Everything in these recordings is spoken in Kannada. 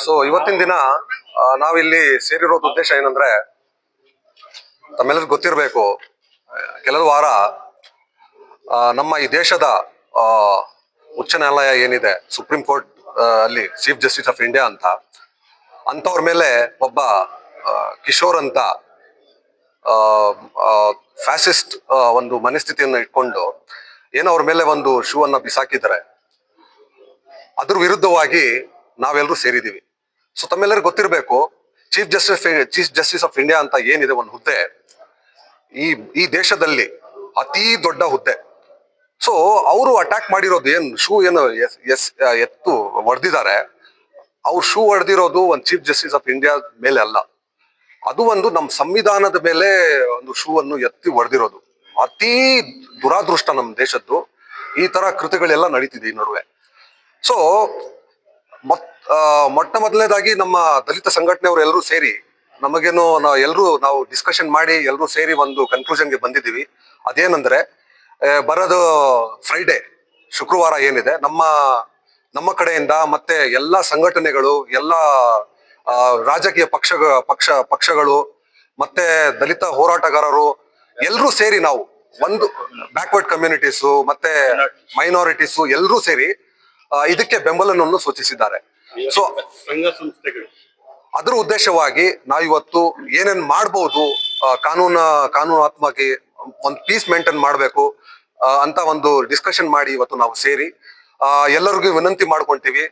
ಸೊ ಇವತ್ತಿನ ದಿನ ನಾವಿಲ್ಲಿ ಸೇರಿರೋದು ಉದ್ದೇಶ ಏನಂದ್ರೆ, ತಮ್ಮೆಲ್ಲರಿಗೂ ಗೊತ್ತಿರಬೇಕು, ಕೆಲವು ವಾರ ನಮ್ಮ ಈ ದೇಶದ ಉಚ್ಚ ನ್ಯಾಯಾಲಯ ಏನಿದೆ, ಸುಪ್ರೀಂ ಕೋರ್ಟ್ ಅಲ್ಲಿ ಚೀಫ್ ಜಸ್ಟಿಸ್ ಆಫ್ ಇಂಡಿಯಾ ಅಂತವ್ರ ಮೇಲೆ ಒಬ್ಬ ಕಿಶೋರ್ ಅಂತ ಫ್ಯಾಸಿಸ್ಟ್ ಒಂದು ಮನಸ್ಥಿತಿಯನ್ನು ಇಟ್ಕೊಂಡು ಏನೋ ಅವ್ರ ಮೇಲೆ ಒಂದು ಶೂ ಅನ್ನ ಬಿಸಾಕಿದ್ದಾರೆ. ಅದ್ರ ವಿರುದ್ಧವಾಗಿ ನಾವೆಲ್ಲರೂ ಸೇರಿದೀವಿ. ಸೊ ತಮ್ಮೆಲ್ಲರಿಗೂ ಗೊತ್ತಿರಬೇಕು, ಚೀಫ್ ಜಸ್ಟಿಸ್ ಆಫ್ ಇಂಡಿಯಾ ಅಂತ ಏನಿದೆ ಒಂದು ಹುದ್ದೆ, ಈ ದೇಶದಲ್ಲಿ ಅತಿ ದೊಡ್ಡ ಹುದ್ದೆ. ಸೊ ಅವರು ಅಟ್ಯಾಕ್ ಮಾಡಿರೋದು ಶೂ ಏನು ಎತ್ತು ಹೊಡೆದಿದ್ದಾರೆ. ಅವ್ರು ಶೂ ಹೊಡೆದಿರೋದು ಒಂದು ಚೀಫ್ ಜಸ್ಟಿಸ್ ಆಫ್ ಇಂಡಿಯಾ ಮೇಲೆ ಅಲ್ಲ, ಅದು ಒಂದು ನಮ್ಮ ಸಂವಿಧಾನದ ಮೇಲೆ ಒಂದು ಶೂ ಅನ್ನು ಎತ್ತಿ ಹೊಡೆದಿರೋದು. ಅತಿ ದುರಾದೃಷ್ಟ ನಮ್ಮ ದೇಶದ್ದು. ಈ ತರ ಕೃತ್ಯಗಳೆಲ್ಲ ನಡೀತಿದೆ ಈ ನಡುವೆ. ಸೊ ಮೊಟ್ಟ ಮೊದಲನೇದಾಗಿ ನಮ್ಮ ದಲಿತ ಸಂಘಟನೆಯವರು ಎಲ್ಲರೂ ಸೇರಿ ನಮಗೇನು ನಾವು ಡಿಸ್ಕಷನ್ ಮಾಡಿ ಎಲ್ಲರೂ ಸೇರಿ ಒಂದು ಕನ್ಕ್ಲೂಷನ್ಗೆ ಬಂದಿದ್ದೀವಿ. ಅದೇನಂದ್ರೆ, ಬರೋದು ಫ್ರೈಡೆ ಶುಕ್ರವಾರ ಏನಿದೆ, ನಮ್ಮ ಕಡೆಯಿಂದ ಮತ್ತೆ ಎಲ್ಲ ಸಂಘಟನೆಗಳು, ಎಲ್ಲ ರಾಜಕೀಯ ಪಕ್ಷಗಳು ಮತ್ತೆ ದಲಿತ ಹೋರಾಟಗಾರರು ಎಲ್ಲರೂ ಸೇರಿ ನಾವು ಒಂದು ಬ್ಯಾಕ್ವರ್ಡ್ ಕಮ್ಯುನಿಟೀಸು ಮತ್ತೆ ಮೈನಾರಿಟೀಸು ಎಲ್ಲರೂ ಸೇರಿ ಇದಕ್ಕೆ ಬೆಂಬಲವನ್ನು ಸೂಚಿಸಿದ್ದಾರೆ. ಸೊ ಅದ್ರ ಉದ್ದೇಶವಾಗಿ ನಾವಿವತ್ತು ಏನೇನ್ ಮಾಡ್ಬೋದು, ಕಾನೂನಾತ್ಮಕವಾಗಿ ಒಂದು ಪೀಸ್ ಮೇಂಟೈನ್ ಮಾಡ್ಬೇಕು ಅಂತ ಒಂದು ಡಿಸ್ಕಷನ್ ಮಾಡಿ ಇವತ್ತು ನಾವು ಸೇರಿ ಎಲ್ಲರಿಗೂ ವಿನಂತಿ ಮಾಡ್ಕೊಂತೀವಿ.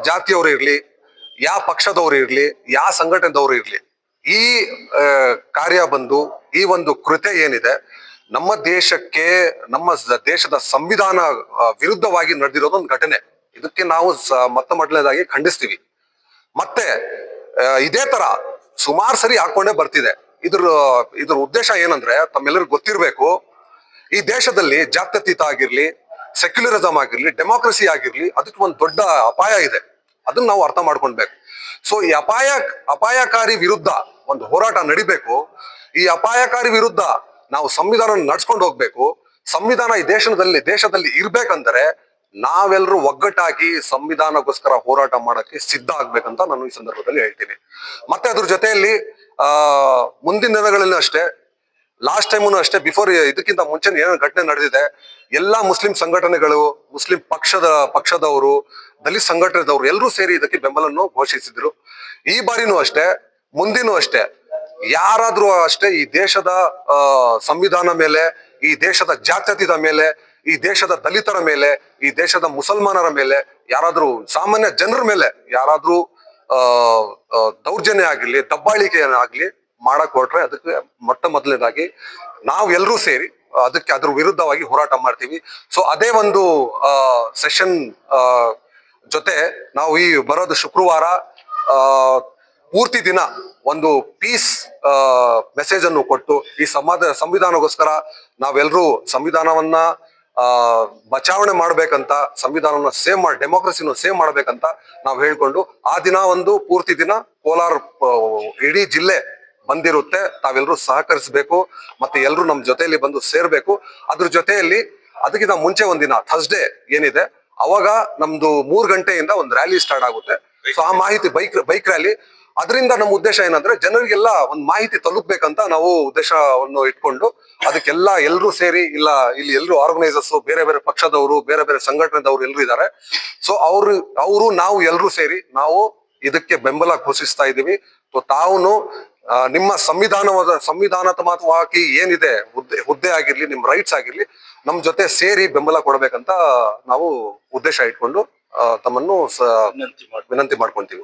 ಜಾತಿಯವರು ಇರ್ಲಿ, ಪಕ್ಷದವ್ರು ಇರ್ಲಿ, ಸಂಘಟನೆದವ್ರು ಇರ್ಲಿ, ಈ ಕಾರ್ಯ ಬಂದು ಈ ಒಂದು ಕೃತ್ಯ ಏನಿದೆ ನಮ್ಮ ದೇಶಕ್ಕೆ, ನಮ್ಮ ದೇಶದ ಸಂವಿಧಾನ ವಿರುದ್ಧವಾಗಿ ನಡೆದಿರೋದು ಒಂದು ಘಟನೆ. ಇದಕ್ಕೆ ನಾವು ಮೊದಲನೇದಾಗಿ ಖಂಡಿಸ್ತೀವಿ. ಮತ್ತೆ ಇದೇ ತರ ಸುಮಾರು ಸರಿ ಹಾಕೊಂಡೇ ಬರ್ತಿದೆ. ಇದ್ರ ಉದ್ದೇಶ ಏನಂದ್ರೆ, ತಮ್ಮೆಲ್ಲರಿಗೂ ಗೊತ್ತಿರ್ಬೇಕು, ಈ ದೇಶದಲ್ಲಿ ಜಾತ್ಯತೀತ ಆಗಿರ್ಲಿ, ಸೆಕ್ಯುಲರಿಸಮ್ ಆಗಿರ್ಲಿ, ಡೆಮೋಕ್ರಸಿ ಆಗಿರ್ಲಿ, ಅದಕ್ಕೆ ಒಂದು ದೊಡ್ಡ ಅಪಾಯ ಇದೆ. ಅದನ್ನ ನಾವು ಅರ್ಥ ಮಾಡ್ಕೊಳ್ಬೇಕು. ಸೊ ಈ ಅಪಾಯಕಾರಿ ವಿರುದ್ಧ ಒಂದು ಹೋರಾಟ ನಡಿಬೇಕು. ಈ ಅಪಾಯಕಾರಿ ವಿರುದ್ಧ ನಾವು ಸಂವಿಧಾನ ನಡ್ಸ್ಕೊಂಡು ಹೋಗ್ಬೇಕು. ಸಂವಿಧಾನ ಈ ದೇಶದಲ್ಲಿ ಇರ್ಬೇಕಂದ್ರೆ ನಾವೆಲ್ಲರೂ ಒಗ್ಗಟ್ಟಾಗಿ ಸಂವಿಧಾನಕ್ಕೋಸ್ಕರ ಹೋರಾಟ ಮಾಡಕ್ಕೆ ಸಿದ್ಧ ಆಗ್ಬೇಕಂತ ನಾನು ಈ ಸಂದರ್ಭದಲ್ಲಿ ಹೇಳ್ತೀನಿ. ಮತ್ತೆ ಅದ್ರ ಜೊತೆಯಲ್ಲಿ ಮುಂದಿನ ದಿನಗಳಲ್ಲಿ ಅಷ್ಟೇ, ಲಾಸ್ಟ್ ಟೈಮು ಅಷ್ಟೇ, ಬಿಫೋರ್ ಇದಕ್ಕಿಂತ ಮುಂಚೆ ಏನೇನು ಘಟನೆ ನಡೆದಿದೆ, ಎಲ್ಲಾ ಮುಸ್ಲಿಂ ಸಂಘಟನೆಗಳು, ಮುಸ್ಲಿಂ ಪಕ್ಷದವರು, ದಲಿತ ಸಂಘಟನೆದವರು ಎಲ್ಲರೂ ಸೇರಿ ಇದಕ್ಕೆ ಬೆಂಬಲವನ್ನು ಘೋಷಿಸಿದ್ರು. ಈ ಬಾರಿನೂ ಅಷ್ಟೇ, ಮುಂದಿನೂ ಅಷ್ಟೇ, ಯಾರಾದ್ರೂ ಅಷ್ಟೇ ಈ ದೇಶದ ಸಂವಿಧಾನ ಮೇಲೆ, ಈ ದೇಶದ ಜಾತ್ಯತೀತ ಮೇಲೆ, ಈ ದೇಶದ ದಲಿತರ ಮೇಲೆ, ಈ ದೇಶದ ಮುಸಲ್ಮಾನರ ಮೇಲೆ, ಯಾರಾದ್ರೂ ಸಾಮಾನ್ಯ ಜನರ ಮೇಲೆ ಯಾರಾದ್ರೂ ದೌರ್ಜನ್ಯ ಆಗಿರ್ಲಿ, ದಬ್ಬಾಳಿಕೆ ಆಗ್ಲಿ ಮಾಡಕ್ ಹೊರಟ್ರೆ ಅದಕ್ಕೆ ಮೊಟ್ಟ ಮೊದಲನೇದಾಗಿ ನಾವು ಎಲ್ಲರೂ ಸೇರಿ ಅದ್ರ ವಿರುದ್ಧವಾಗಿ ಹೋರಾಟ ಮಾಡ್ತೀವಿ. ಸೊ ಅದೇ ಒಂದು ಸೆಷನ್ ಜೊತೆ ನಾವು ಈ ಬರೋದು ಶುಕ್ರವಾರ ಪೂರ್ತಿ ದಿನ ಒಂದು ಪೀಸ್ ಮೆಸೇಜ್ ಅನ್ನು ಕೊಟ್ಟು, ಈ ಸಂವಿಧಾನಗೋಸ್ಕರ ನಾವೆಲ್ಲರೂ ಸಂವಿಧಾನವನ್ನ ಬಚಾವಣೆ ಮಾಡ್ಬೇಕಂತ, ಸಂವಿಧಾನವನ್ನ ಡೆಮೋಕ್ರಸಿನ ಸೇವ್ ಮಾಡ್ಬೇಕಂತ ನಾವು ಹೇಳ್ಕೊಂಡು, ಆ ದಿನ ಒಂದು ಪೂರ್ತಿ ದಿನ ಕೋಲಾರ ಇಡೀ ಜಿಲ್ಲೆ ಬಂದಿರುತ್ತೆ. ತಾವೆಲ್ಲರೂ ಸಹಕರಿಸಬೇಕು, ಮತ್ತೆ ಎಲ್ಲರೂ ನಮ್ಮ ಜೊತೆಯಲ್ಲಿ ಬಂದು ಸೇರ್ಬೇಕು. ಅದ್ರ ಜೊತೆಯಲ್ಲಿ ಅದಕ್ಕಿಂತ ಮುಂಚೆ ಒಂದಿನ ಥರ್ಸ್ಡೇ ಏನಿದೆ, ಅವಾಗ ನಮ್ದು 3 ಗಂಟೆಯಿಂದ ಒಂದು ರ್ಯಾಲಿ ಸ್ಟಾರ್ಟ್ ಆಗುತ್ತೆ. ಸೊ ಆ ಮಾಹಿತಿ ಬೈಕ್ ರ್ಯಾಲಿ, ಅದರಿಂದ ನಮ್ಮ ಉದ್ದೇಶ ಏನಂದ್ರೆ, ಜನರಿಗೆಲ್ಲ ಒಂದು ಮಾಹಿತಿ ತಲುಪ್ಬೇಕಂತ ನಾವು ಉದ್ದೇಶವನ್ನು ಇಟ್ಕೊಂಡು ಅದಕ್ಕೆಲ್ಲ ಎಲ್ಲರೂ ಸೇರಿ, ಇಲ್ಲಿ ಎಲ್ಲರೂ ಆರ್ಗನೈಸರ್ಸ್, ಬೇರೆ ಬೇರೆ ಪಕ್ಷದವರು, ಬೇರೆ ಬೇರೆ ಸಂಘಟನೆದವರು ಎಲ್ಲರೂ ಇದ್ದಾರೆ. ಸೊ ಅವರು ನಾವು ಎಲ್ಲರೂ ಸೇರಿ ನಾವು ಇದಕ್ಕೆ ಬೆಂಬಲ ಘೋಷಿಸ್ತಾ ಇದ್ದೀವಿ. ಸೊ ತಾವು ನಿಮ್ಮ ಸಂವಿಧಾನಾತ್ಮಕವಾಗಿ ಏನಿದೆ ಹುದ್ದೆ ಆಗಿರ್ಲಿ, ನಿಮ್ ರೈಟ್ಸ್ ಆಗಿರ್ಲಿ, ನಮ್ ಜೊತೆ ಸೇರಿ ಬೆಂಬಲ ಕೊಡ್ಬೇಕಂತ ನಾವು ಉದ್ದೇಶ ಇಟ್ಕೊಂಡು ತಮ್ಮನ್ನು ವಿನಂತಿ ಮಾಡ್ಕೊಂತೀವಿ.